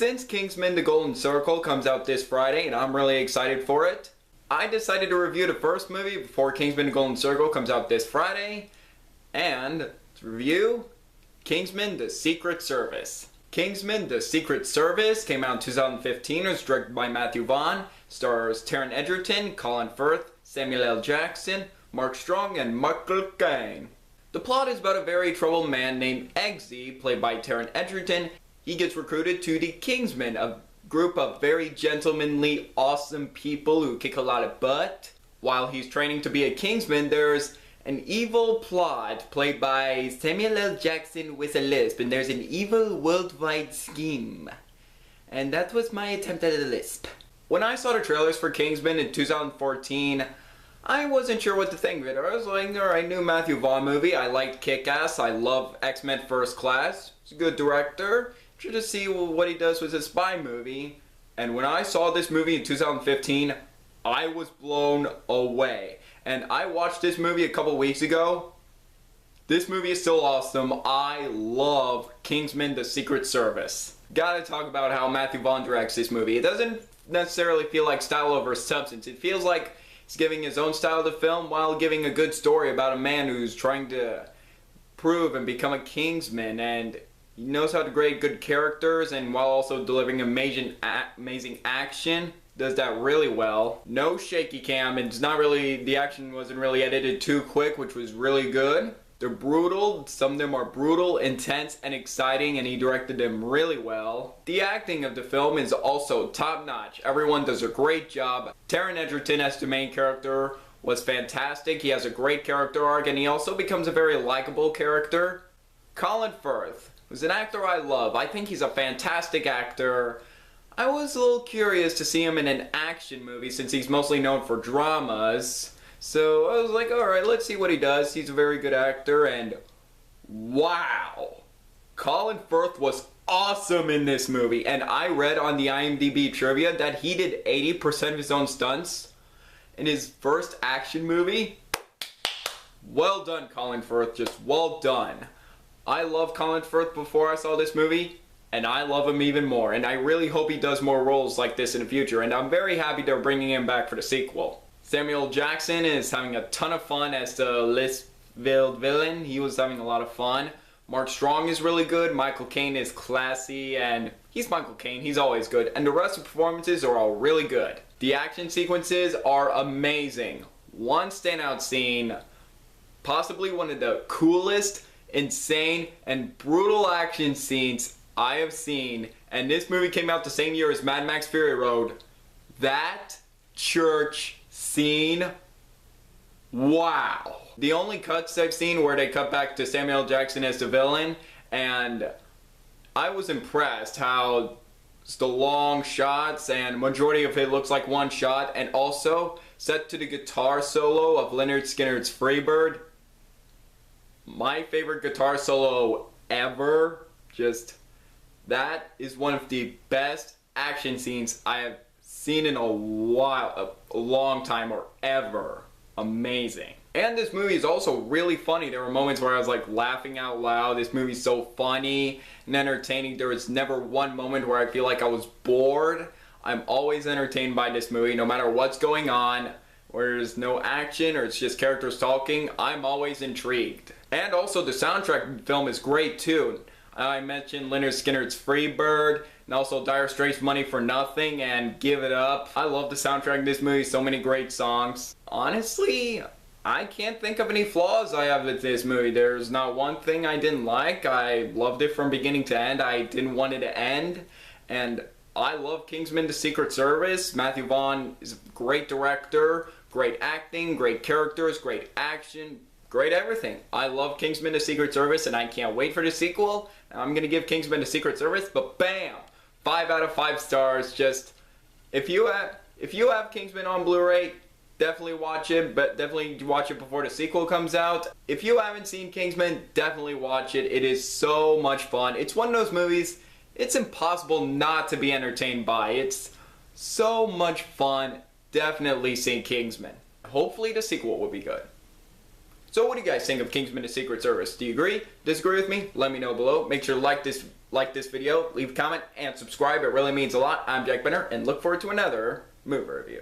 Since Kingsman: The Golden Circle comes out this Friday, and I'm really excited for it, I decided to review the first movie before Kingsman: The Golden Circle comes out this Friday, and to review Kingsman: The Secret Service. Kingsman: The Secret Service came out in 2015, it was directed by Matthew Vaughn, stars Taron Egerton, Colin Firth, Samuel L. Jackson, Mark Strong, and Michael Caine. The plot is about a very troubled man named Eggsy, played by Taron Egerton. He gets recruited to the Kingsmen, a group of very gentlemanly, awesome people who kick a lot of butt. While he's training to be a Kingsman, there's an evil plot played by Samuel L. Jackson with a lisp, and there's an evil worldwide scheme. And that was my attempt at a lisp. When I saw the trailers for Kingsman in 2014, I wasn't sure what to think of it. I was like, alright, new Matthew Vaughn movie. I liked Kick-Ass. I love X-Men First Class. He's a good director. Should just see what he does with his spy movie. And when I saw this movie in 2015, I was blown away. And I watched this movie a couple weeks ago. This movie is still awesome. I love Kingsman: The Secret Service. Gotta talk about how Matthew Vaughn directs this movie. It doesn't necessarily feel like style over substance. It feels like he's giving his own style to film while giving a good story about a man who's trying to prove and become a Kingsman, and he knows how to grade good characters, and while also delivering amazing action, does that really well. No shaky cam, and the action wasn't really edited too quick, which was really good. They're brutal, some of them are brutal, intense, and exciting, and he directed them really well. The acting of the film is also top-notch. Everyone does a great job. Taron Egerton as the main character was fantastic. He has a great character arc, and he also becomes a very likable character. Colin Firth, who's an actor I love. I think he's a fantastic actor. I was a little curious to see him in an action movie since he's mostly known for dramas. So I was like, alright, let's see what he does. He's a very good actor, and wow! Colin Firth was awesome in this movie, and I read on the IMDb trivia that he did 80% of his own stunts in his first action movie. Well done, Colin Firth, just well done. I loved Colin Firth before I saw this movie, and I love him even more, and I really hope he does more roles like this in the future, and I'm very happy they're bringing him back for the sequel. Samuel Jackson is having a ton of fun as the lisp-filled villain. He was having a lot of fun. Mark Strong is really good. Michael Caine is classy, and he's Michael Caine. He's always good. And the rest of the performances are all really good. The action sequences are amazing. One standout scene, possibly one of the coolest, insane, and brutal action scenes I have seen. And this movie came out the same year as Mad Max Fury Road. That church scene, wow. The only cuts I've seen where they cut back to Samuel Jackson as the villain, and I was impressed how it's the long shots and majority of it looks like one shot, and also set to the guitar solo of Lynyrd Skynyrd's Freebird. My favorite guitar solo ever. Just, that is one of the best action scenes I have seen in a while, a long time, or ever. Amazing. And this movie is also really funny. There were moments where I was like laughing out loud. This movie's so funny and entertaining. There was never one moment where I feel like I was bored. I'm always entertained by this movie, no matter what's going on. Where there's no action or it's just characters talking, I'm always intrigued. And also the soundtrack of the film is great too. I mentioned Lynyrd Skynyrd's Freebird, and also Dire Straits' Money for Nothing and Give It Up. I love the soundtrack of this movie, so many great songs. Honestly, I can't think of any flaws I have with this movie. There's not one thing I didn't like. I loved it from beginning to end. I didn't want it to end. And I love Kingsman: The Secret Service. Matthew Vaughn is a great director, great acting, great characters, great action, great everything. I love Kingsman: The Secret Service, and I can't wait for the sequel. I'm gonna give Kingsman: The Secret Service, but bam! 5 out of 5 stars. Just, if you have Kingsman on Blu-ray, definitely watch it, but definitely watch it before the sequel comes out. If you haven't seen Kingsman, definitely watch it. It is so much fun. It's one of those movies, it's impossible not to be entertained by. It's so much fun. Definitely see Kingsman. Hopefully the sequel will be good. So what do you guys think of Kingsman: The Secret Service? Do you agree? Disagree with me? Let me know below. Make sure to like this like this video, leave a comment, and subscribe. It really means a lot. I'm Jack Benner, and look forward to another movie review.